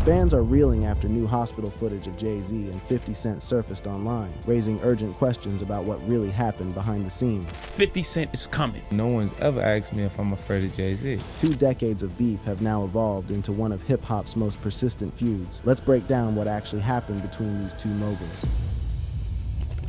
Fans are reeling after new hospital footage of Jay-Z and 50 Cent surfaced online, raising urgent questions about what really happened behind the scenes. 50 Cent is coming. No one's ever asked me if I'm afraid of Jay-Z. 2 decades of beef have now evolved into one of hip-hop's most persistent feuds. Let's break down what actually happened between these two moguls.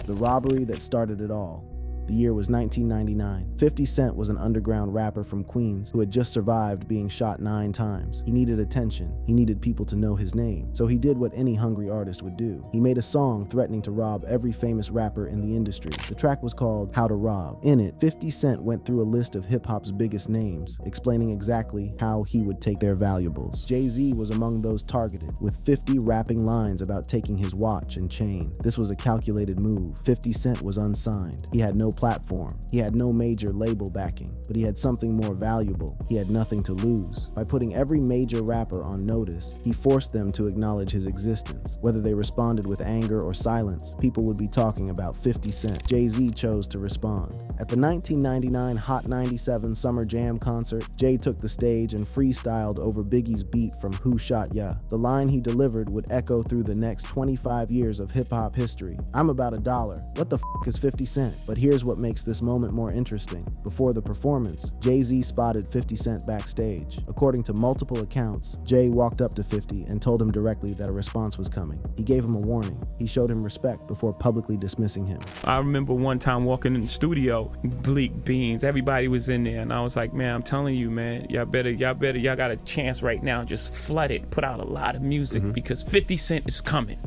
The robbery that started it all. The year was 1999. 50 Cent was an underground rapper from Queens who had just survived being shot 9 times. He needed attention. He needed people to know his name. So he did what any hungry artist would do. He made a song threatening to rob every famous rapper in the industry. The track was called How to Rob. In it, 50 Cent went through a list of hip-hop's biggest names, explaining exactly how he would take their valuables. Jay-Z was among those targeted, with 50 rapping lines about taking his watch and chain. This was a calculated move. 50 Cent was unsigned. He had no platform. He had no major label backing, but he had something more valuable. He had nothing to lose. By putting every major rapper on notice, he forced them to acknowledge his existence. Whether they responded with anger or silence, people would be talking about 50 Cent. Jay-Z chose to respond. At the 1999 Hot 97 Summer Jam concert, Jay took the stage and freestyled over Biggie's beat from Who Shot Ya. The line he delivered would echo through the next 25 years of hip-hop history. I'm about $1. What the f*** is 50 Cent? But here's what makes this moment more interesting. Before the performance, Jay-Z spotted 50 Cent backstage. According to multiple accounts, Jay walked up to 50 and told him directly that a response was coming. He gave him a warning. He showed him respect before publicly dismissing him. I remember one time walking in the studio, Bleak Beans, everybody was in there, and I was like, man, I'm telling you, man, y'all got a chance right now, just flood it, put out a lot of music, because 50 Cent is coming.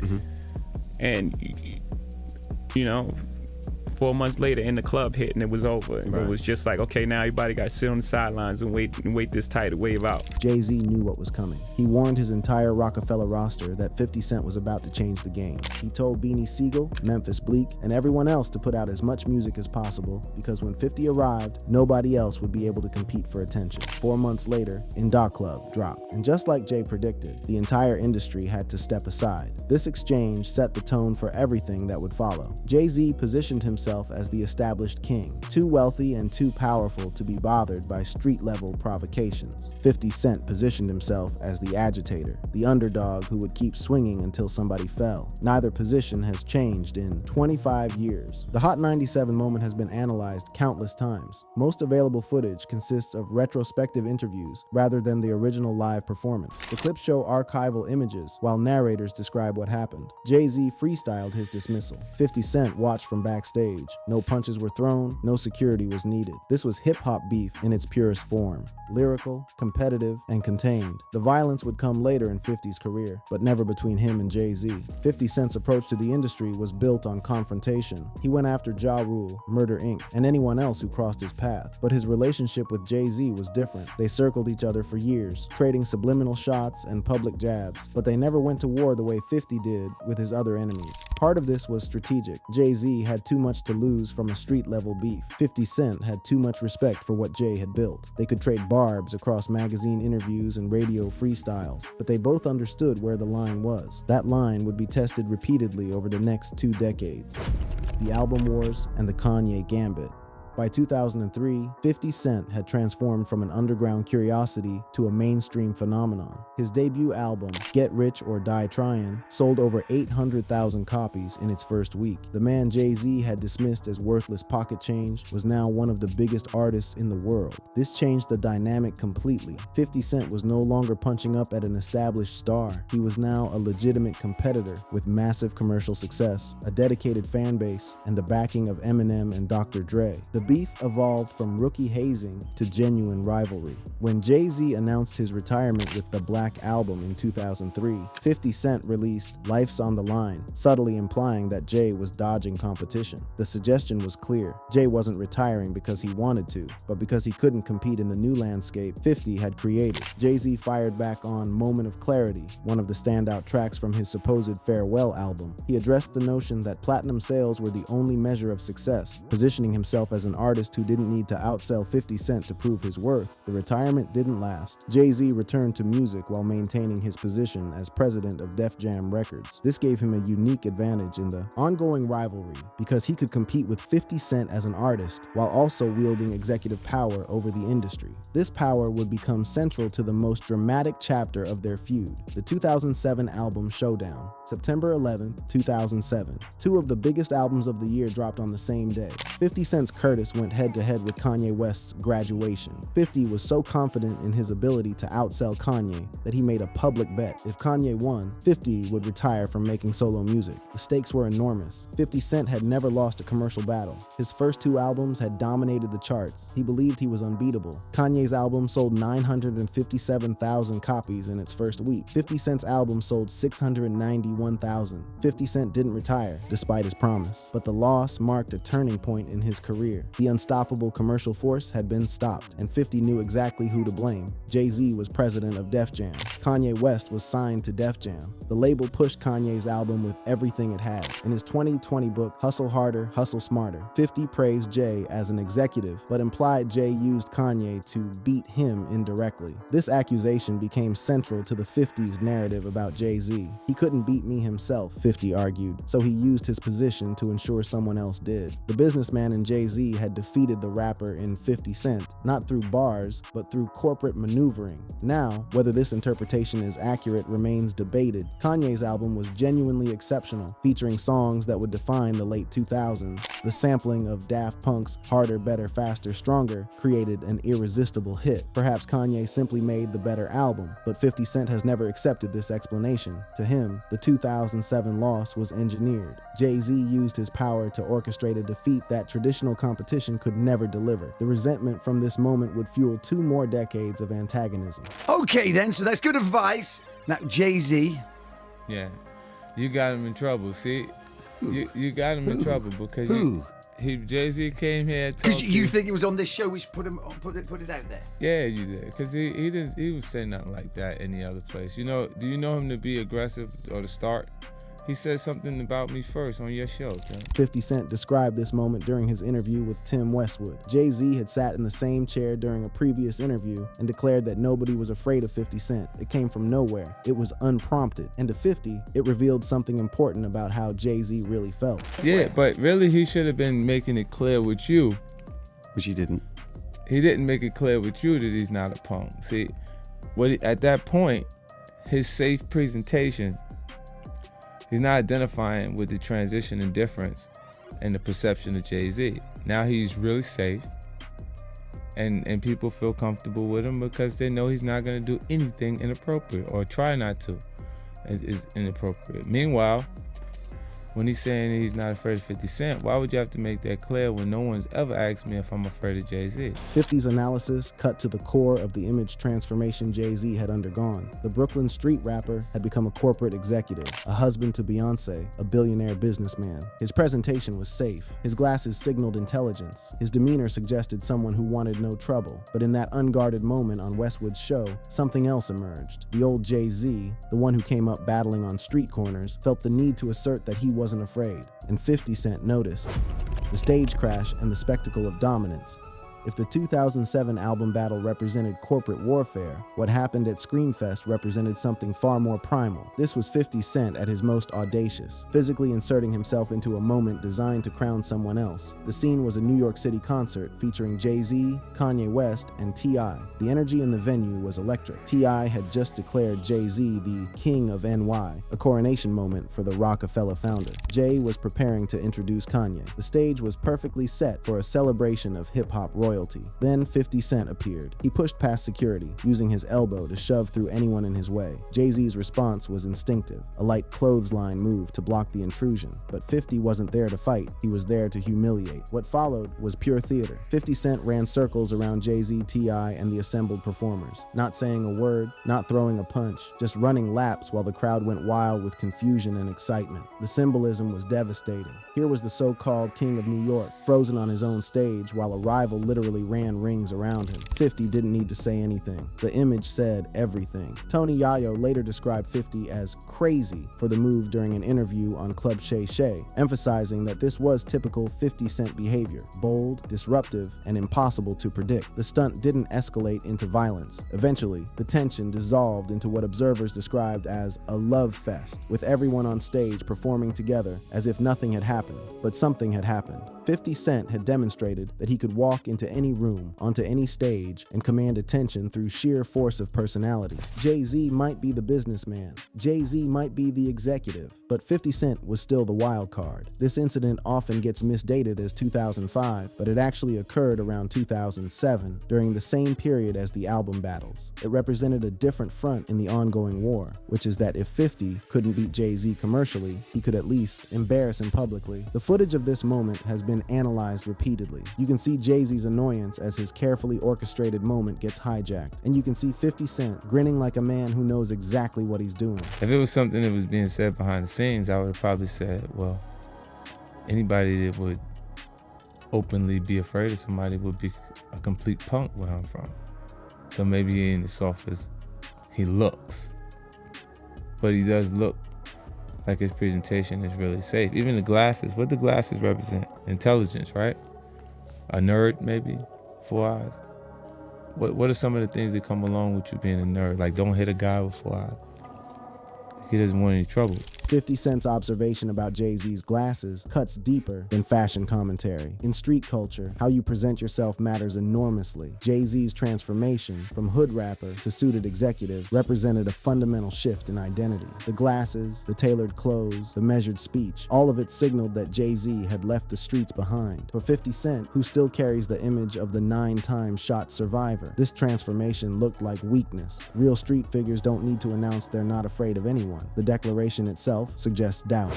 And, you know, 4 months later, in the club hit and it was over. And It was just like, okay, now everybody got to sit on the sidelines and wait this tidal wave out. Jay-Z knew what was coming. He warned his entire Rockefeller roster that 50 Cent was about to change the game. He told Beanie Siegel, Memphis Bleak, and everyone else to put out as much music as possible, because when 50 arrived, nobody else would be able to compete for attention. 4 months later, In Da Club dropped. And just like Jay predicted, the entire industry had to step aside. This exchange set the tone for everything that would follow. Jay-Z positioned himself as the established king, too wealthy and too powerful to be bothered by street-level provocations. 50 Cent positioned himself as the agitator, the underdog who would keep swinging until somebody fell. Neither position has changed in 25 years. The Hot 97 moment has been analyzed countless times. Most available footage consists of retrospective interviews rather than the original live performance. The clips show archival images while narrators describe what happened. Jay-Z freestyled his dismissal. 50 Cent watched from backstage. No punches were thrown, no security was needed. This was hip-hop beef in its purest form. Lyrical, competitive, and contained. The violence would come later in 50's career, but never between him and Jay-Z. 50 Cent's approach to the industry was built on confrontation. He went after Ja Rule, Murder Inc., and anyone else who crossed his path. But his relationship with Jay-Z was different. They circled each other for years, trading subliminal shots and public jabs, but they never went to war the way 50 did with his other enemies. Part of this was strategic. Jay-Z had too much to lose from a street-level beef. 50 Cent had too much respect for what Jay had built. They could trade barbs across magazine interviews and radio freestyles, but they both understood where the line was. That line would be tested repeatedly over the next 2 decades. The Album Wars and the Kanye Gambit. By 2003, 50 Cent had transformed from an underground curiosity to a mainstream phenomenon. His debut album, Get Rich or Die Tryin', sold over 800,000 copies in its first week. The man Jay-Z had dismissed as worthless pocket change was now one of the biggest artists in the world. This changed the dynamic completely. 50 Cent was no longer punching up at an established star. He was now a legitimate competitor with massive commercial success, a dedicated fan base, and the backing of Eminem and Dr. Dre. The beef evolved from rookie hazing to genuine rivalry. When Jay-Z announced his retirement with the Black Album in 2003, 50 Cent released Life's on the Line, subtly implying that Jay was dodging competition. The suggestion was clear. Jay wasn't retiring because he wanted to, but because he couldn't compete in the new landscape 50 had created. Jay-Z fired back on Moment of Clarity, one of the standout tracks from his supposed farewell album. He addressed the notion that platinum sales were the only measure of success, positioning himself as an artist who didn't need to outsell 50 Cent to prove his worth, the retirement didn't last. Jay-Z returned to music while maintaining his position as president of Def Jam Records. This gave him a unique advantage in the ongoing rivalry because he could compete with 50 Cent as an artist while also wielding executive power over the industry. This power would become central to the most dramatic chapter of their feud, the 2007 album Showdown. September 11, 2007. Two of the biggest albums of the year dropped on the same day. 50 Cent's Curtis went head-to-head with Kanye West's Graduation. 50 was so confident in his ability to outsell Kanye that he made a public bet. If Kanye won, 50 would retire from making solo music. The stakes were enormous. 50 Cent had never lost a commercial battle. His first two albums had dominated the charts. He believed he was unbeatable. Kanye's album sold 957,000 copies in its first week. 50 Cent's album sold 691,000. 50 Cent didn't retire, despite his promise. But the loss marked a turning point in his career. The unstoppable commercial force had been stopped, and 50 knew exactly who to blame. Jay-Z was president of Def Jam. Kanye West was signed to Def Jam. The label pushed Kanye's album with everything it had. In his 2020 book, Hustle Harder, Hustle Smarter, 50 praised Jay as an executive, but implied Jay used Kanye to beat him indirectly. This accusation became central to the 50's narrative about Jay-Z. He couldn't beat me himself, 50 argued, so he used his position to ensure someone else did. The businessman in Jay-Z had defeated the rapper in 50 Cent, not through bars, but through corporate maneuvering. Now, whether this interpretation is accurate remains debated. Kanye's album was genuinely exceptional, featuring songs that would define the late 2000s. The sampling of Daft Punk's Harder, Better, Faster, Stronger created an irresistible hit. Perhaps Kanye simply made the better album, but 50 Cent has never accepted this explanation. To him, the 2007 loss was engineered. Jay-Z used his power to orchestrate a defeat that traditional competition could never deliver. The resentment from this moment would fuel 2 more decades of antagonism. Okay then, so that's good advice. Now, Jay-Z. Yeah, you got him in trouble. See, you got him in trouble because Jay-Z came here and because you think it was on this show, we should put it out there. Yeah, you did, because he was saying nothing like that any other place. You know, do you know him to be aggressive or to start? He said something about me first on your show, Tim. 50 Cent described this moment during his interview with Tim Westwood. Jay-Z had sat in the same chair during a previous interview and declared that nobody was afraid of 50 Cent. It came from nowhere. It was unprompted. And to 50, it revealed something important about how Jay-Z really felt. Yeah, but really he should have been making it clear with you. Which he didn't. He didn't make it clear with you that he's not a punk. See, at that point, his safe presentation, he's not identifying with the transition and difference and the perception of Jay-Z. Now he's really safe, and people feel comfortable with him because they know he's not going to do anything inappropriate or try not to is inappropriate. Meanwhile, when he's saying he's not afraid of 50 Cent, why would you have to make that clear when no one's ever asked me if I'm afraid of Jay-Z? 50's analysis cut to the core of the image transformation Jay-Z had undergone. The Brooklyn street rapper had become a corporate executive, a husband to Beyonce, a billionaire businessman. His presentation was safe. His glasses signaled intelligence. His demeanor suggested someone who wanted no trouble. But in that unguarded moment on Westwood's show, something else emerged. The old Jay-Z, the one who came up battling on street corners, felt the need to assert that he wasn't afraid, and 50 Cent noticed. The stage crash and the spectacle of dominance. If the 2007 album battle represented corporate warfare, what happened at Screamfest represented something far more primal. This was 50 Cent at his most audacious, physically inserting himself into a moment designed to crown someone else. The scene was a New York City concert featuring Jay-Z, Kanye West, and T.I. The energy in the venue was electric. T.I. had just declared Jay-Z the King of NY, a coronation moment for the Rockefeller founder. Jay was preparing to introduce Kanye. The stage was perfectly set for a celebration of hip-hop royalty. Then 50 Cent appeared. He pushed past security, using his elbow to shove through anyone in his way. Jay-Z's response was instinctive, a light clothesline move to block the intrusion. But 50 wasn't there to fight, he was there to humiliate. What followed was pure theater. 50 Cent ran circles around Jay-Z, T.I., and the assembled performers, not saying a word, not throwing a punch, just running laps while the crowd went wild with confusion and excitement. The symbolism was devastating. Here was the so-called King of New York, frozen on his own stage, while a rival literally literally ran rings around him. 50 didn't need to say anything. The image said everything. Tony Yayo later described 50 as crazy for the move during an interview on Club Shay Shay, emphasizing that this was typical 50 Cent behavior, bold, disruptive, and impossible to predict. The stunt didn't escalate into violence. Eventually, the tension dissolved into what observers described as a love fest, with everyone on stage performing together as if nothing had happened. But something had happened. 50 Cent had demonstrated that he could walk into any room, onto any stage, and command attention through sheer force of personality. Jay-Z might be the businessman, Jay-Z might be the executive, but 50 Cent was still the wild card. This incident often gets misdated as 2005, but it actually occurred around 2007, during the same period as the album battles. It represented a different front in the ongoing war, which is that if 50 couldn't beat Jay-Z commercially, he could at least embarrass him publicly. The footage of this moment has been analyzed repeatedly. You can see Jay-Z's annoyance as his carefully orchestrated moment gets hijacked, and you can see 50 Cent grinning like a man who knows exactly what he's doing. If it was something that was being said behind the scenes, I would have probably said, well, anybody that would openly be afraid of somebody would be a complete punk where I'm from. So maybe he ain't as soft as he looks, but he does look like his presentation is really safe. Even the glasses, what the glasses represent? Intelligence, right? A nerd, maybe? 4 eyes. What are some of the things that come along with you being a nerd? Like, don't hit a guy with 4 eyes. He doesn't want any trouble. 50 Cent's observation about Jay-Z's glasses cuts deeper than fashion commentary. In street culture, how you present yourself matters enormously. Jay-Z's transformation from hood rapper to suited executive represented a fundamental shift in identity. The glasses, the tailored clothes, the measured speech, all of it signaled that Jay-Z had left the streets behind. For 50 Cent, who still carries the image of the 9-time shot survivor, this transformation looked like weakness. Real street figures don't need to announce they're not afraid of anyone. The declaration itself suggests doubt,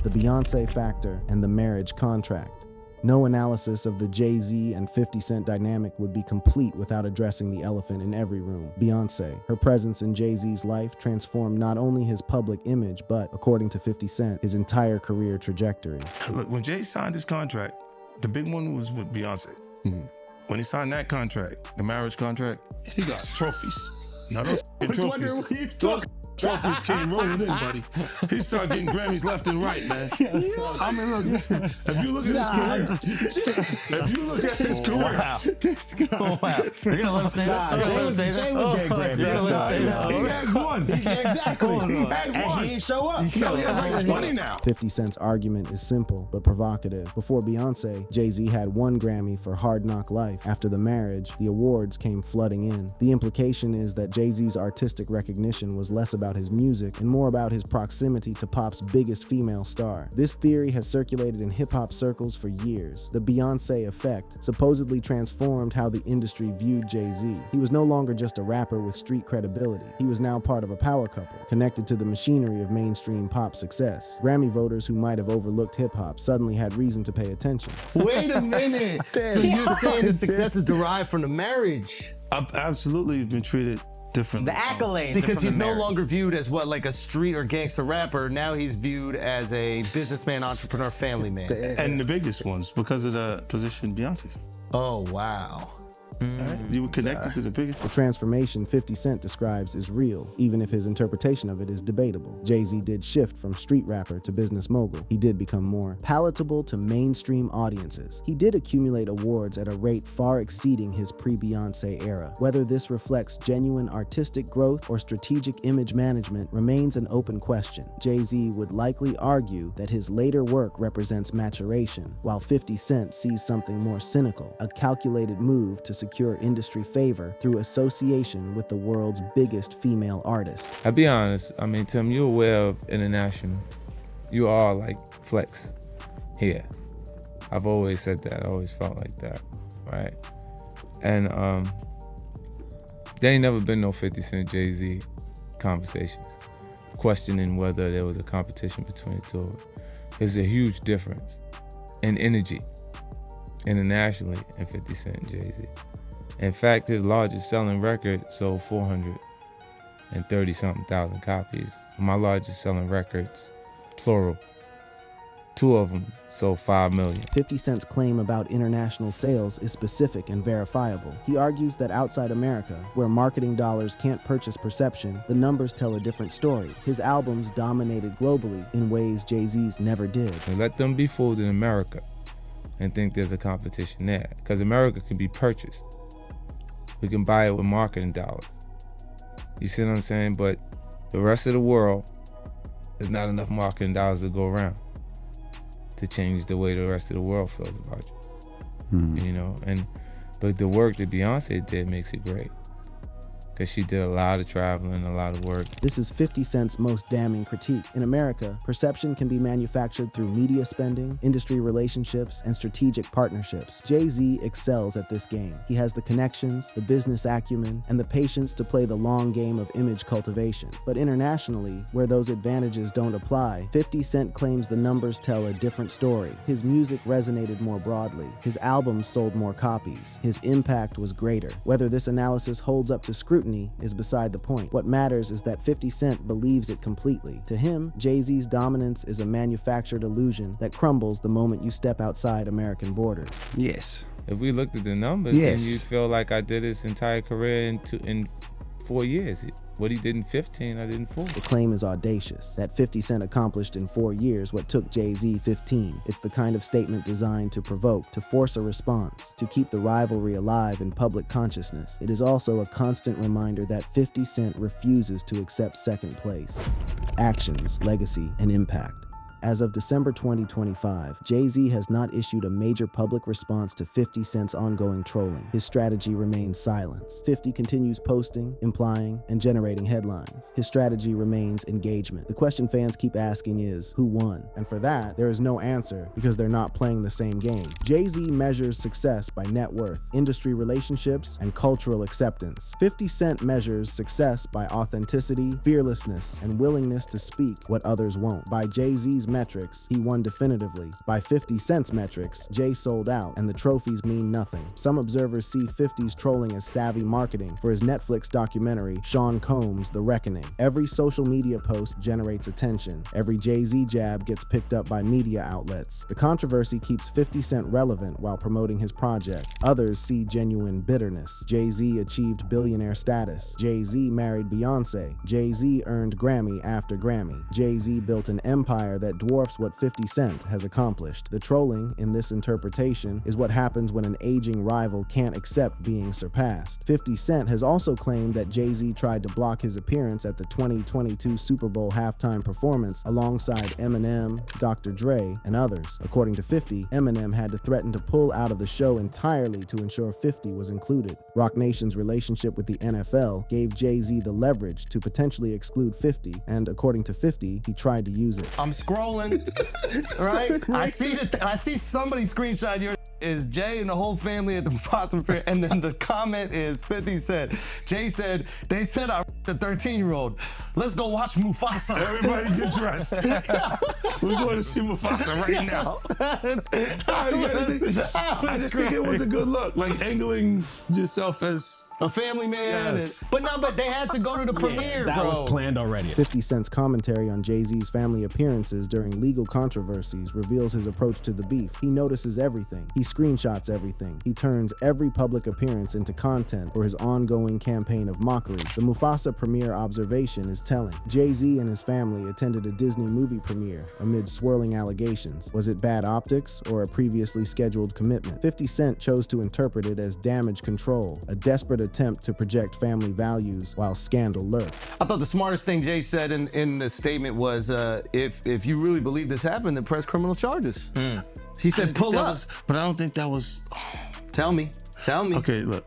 the Beyonce factor, and the marriage contract. No analysis of the Jay-Z and 50 Cent dynamic would be complete without addressing the elephant in every room, Beyonce. Her presence in Jay-Z's life transformed not only his public image, but, according to 50 Cent, his entire career trajectory. Look, when Jay signed his contract, the big one was with Beyonce. Mhm. When he signed that contract, the marriage contract, he got trophies. Now those trophies. Trophies came rolling in, buddy. He started getting Grammys left and right, man. I mean, look, if you look at his career, Wow. You're gonna let him say that? Jay was getting Grammys. He had one. Exactly. He had one. And he ain't show up. No, he has like 20 now. 50 Cent's argument is simple but provocative. Before Beyonce, Jay-Z had 1 Grammy for Hard Knock Life. After the marriage, the awards came flooding in. The implication is that Jay-Z's artistic recognition was less about his music and more about his proximity to pop's biggest female star. This theory has circulated in hip-hop circles for years. The Beyonce Effect supposedly transformed how the industry viewed Jay-Z. He was no longer just a rapper with street credibility. He was now part of a power couple, connected to the machinery of mainstream pop success. Grammy voters who might have overlooked hip-hop suddenly had reason to pay attention. Wait a minute. So you're saying the success is derived from the marriage? I've absolutely been treated differently. The accolades. Because he's no marriage. longer viewed as what, like a street or gangster rapper. Now he's viewed as a businessman, entrepreneur, family man. And the biggest ones, because of the position Beyonce's. Oh, wow. Right? You were connected to the biggest. The transformation 50 Cent describes is real, even if his interpretation of it is debatable. Jay-Z did shift from street rapper to business mogul. He did become more palatable to mainstream audiences. He did accumulate awards at a rate far exceeding his pre-Beyonce era. Whether this reflects genuine artistic growth or strategic image management remains an open question. Jay-Z would likely argue that his later work represents maturation, while 50 Cent sees something more cynical, a calculated move to secure industry favor through association with the world's biggest female artist. I'll be honest, I mean, Tim, you're aware of international. You are like flex here. I've always said that, I always felt like that, right? And there ain't never been no 50 Cent Jay-Z conversations, questioning whether there was a competition between the two of them. There's a huge difference in energy internationally in 50 Cent and Jay-Z. In fact, his largest selling record sold 430-something thousand copies. My largest selling records, plural, 2 of them sold 5 million. 50 Cent's claim about international sales is specific and verifiable. He argues that outside America, where marketing dollars can't purchase perception, the numbers tell a different story. His albums dominated globally in ways Jay-Z's never did. And let them be fooled in America and think there's a competition there. Because America can be purchased. We can buy it with marketing dollars. You see what I'm saying? But the rest of the world, there's not enough marketing dollars to go around to change the way the rest of the world feels about you. You know, but the work that Beyonce did makes it great. Because she did a lot of traveling, a lot of work. This is 50 Cent's most damning critique. In America, perception can be manufactured through media spending, industry relationships, and strategic partnerships. Jay-Z excels at this game. He has the connections, the business acumen, and the patience to play the long game of image cultivation. But internationally, where those advantages don't apply, 50 Cent claims the numbers tell a different story. His music resonated more broadly. His albums sold more copies. His impact was greater. Whether this analysis holds up to scrutiny is beside the point. What matters is that 50 Cent believes it completely. To him, Jay-Z's dominance is a manufactured illusion that crumbles the moment you step outside American borders. Yes. If we looked at the numbers, Yes. then you'd feel like I did his entire career in 4 years. What he did in 15, I did in 4. The claim is audacious, that 50 Cent accomplished in 4 years what took Jay-Z 15. It's the kind of statement designed to provoke, to force a response, to keep the rivalry alive in public consciousness. It is also a constant reminder that 50 Cent refuses to accept second place. Actions, legacy, and impact. As of December 2025, Jay-Z has not issued a major public response to 50 Cent's ongoing trolling. His strategy remains silence. 50 continues posting, implying, and generating headlines. His strategy remains engagement. The question fans keep asking is, who won? And for that, there is no answer because they're not playing the same game. Jay-Z measures success by net worth, industry relationships, and cultural acceptance. 50 Cent measures success by authenticity, fearlessness, and willingness to speak what others won't. By Jay-Z's metrics, he won definitively. By 50 Cent's metrics, Jay sold out, and the trophies mean nothing. Some observers see 50's trolling as savvy marketing for his Netflix documentary, Sean Combs' The Reckoning. Every social media post generates attention. Every Jay-Z jab gets picked up by media outlets. The controversy keeps 50 Cent relevant while promoting his project. Others see genuine bitterness. Jay-Z achieved billionaire status. Jay-Z married Beyonce. Jay-Z earned Grammy after Grammy. Jay-Z built an empire that dwarfs what 50 Cent has accomplished. The trolling, in this interpretation, is what happens when an aging rival can't accept being surpassed. 50 Cent has also claimed that Jay-Z tried to block his appearance at the 2022 Super Bowl halftime performance alongside Eminem, Dr. Dre, and others. According to 50, Eminem had to threaten to pull out of the show entirely to ensure 50 was included. Roc Nation's relationship with the NFL gave Jay-Z the leverage to potentially exclude 50, and according to 50, he tried to use it. I'm scrolling, right? I see somebody screenshot your is Jay and the whole family at the Mufasa fair, and then the comment is 50 Cent. Jay said, they said I the 13-year-old. Let's go watch Mufasa. Everybody get dressed. We're going to see Mufasa right now. I just think it was a good look, like angling yourself as a family man. Yes. But they had to go to the premiere, that bro. was planned already. 50 Cent's commentary on Jay-Z's family appearances during legal controversies reveals his approach to the beef. He notices everything. He screenshots everything. He turns every public appearance into content for his ongoing campaign of mockery. The Mufasa premiere observation is telling. Jay-Z and his family attended a Disney movie premiere amid swirling allegations. Was it bad optics or a previously scheduled commitment? 50 Cent chose to interpret it as damage control, a desperate attempt to project family values while scandal lurked. I thought the smartest thing Jay said in the statement was, if you really believe this happened, then press criminal charges. He said, pull up. But I don't think that was. Tell me. Okay, look.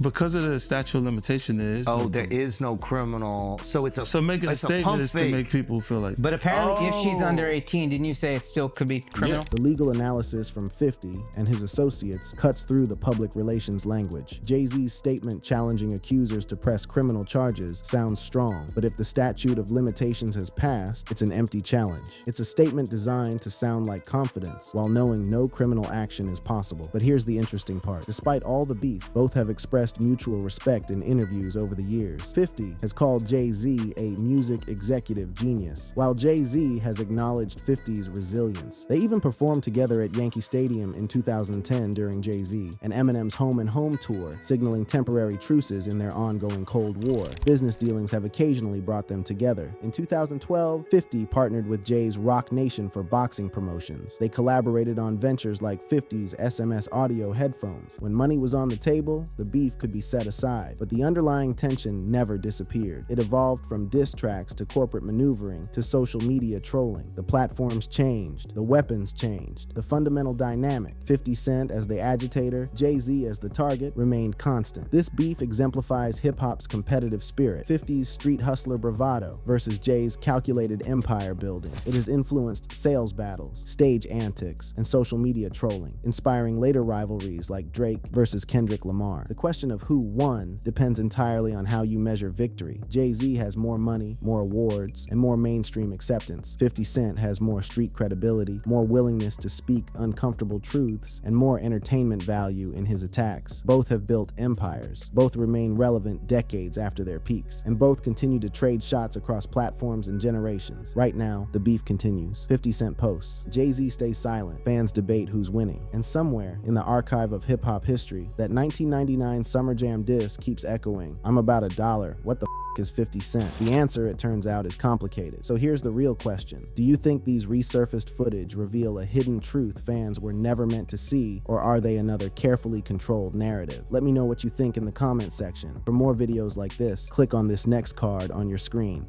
Because of the statute of limitation, there is. There is no criminal. So it's a. So making a it's statement pump is fake. to make people feel like. But apparently, if she's under 18, didn't you say it still could be criminal? The legal analysis from 50 and his associates cuts through the public relations language. Jay-Z's statement challenging accusers to press criminal charges sounds strong, but if the statute of limitations has passed, it's an empty challenge. It's a statement designed to sound like confidence while knowing no criminal action is possible. But here's the interesting part. apart. Despite all the beef, both have expressed mutual respect in interviews over the years. 50 has called Jay-Z a music executive genius, while Jay-Z has acknowledged 50's resilience. They even performed together at Yankee Stadium in 2010 during Jay-Z and Eminem's Home and Home tour, signaling temporary truces in their ongoing Cold War. Business dealings have occasionally brought them together. In 2012, 50 partnered with Jay's Rock Nation for boxing promotions. They collaborated on ventures like 50's SMS audio headphones. When money was on the table, the beef could be set aside, but the underlying tension never disappeared. It evolved from diss tracks to corporate maneuvering to social media trolling. The platforms changed, the weapons changed. The fundamental dynamic, 50 Cent as the agitator, Jay-Z as the target, remained constant. This beef exemplifies hip-hop's competitive spirit, 50's street hustler bravado versus Jay's calculated empire building. It has influenced sales battles, stage antics, and social media trolling, inspiring later rivalries like Drake versus Kendrick Lamar. The question of who won depends entirely on how you measure victory. Jay-Z has more money, more awards, and more mainstream acceptance. 50 Cent has more street credibility, more willingness to speak uncomfortable truths, and more entertainment value in his attacks. Both have built empires. Both remain relevant decades after their peaks, and both continue to trade shots across platforms and generations. Right now, the beef continues. 50 Cent posts. Jay-Z stays silent. Fans debate who's winning. And somewhere in the archive of hip-hop history, that 1999 Summer Jam diss keeps echoing, "I'm about $1. What the f is 50 Cent?" The answer, it turns out, is complicated. So here's the real question. Do you think these resurfaced footage reveal a hidden truth fans were never meant to see, or are they another carefully controlled narrative? Let me know what you think in the comment section. For more videos like this, click on this next card on your screen.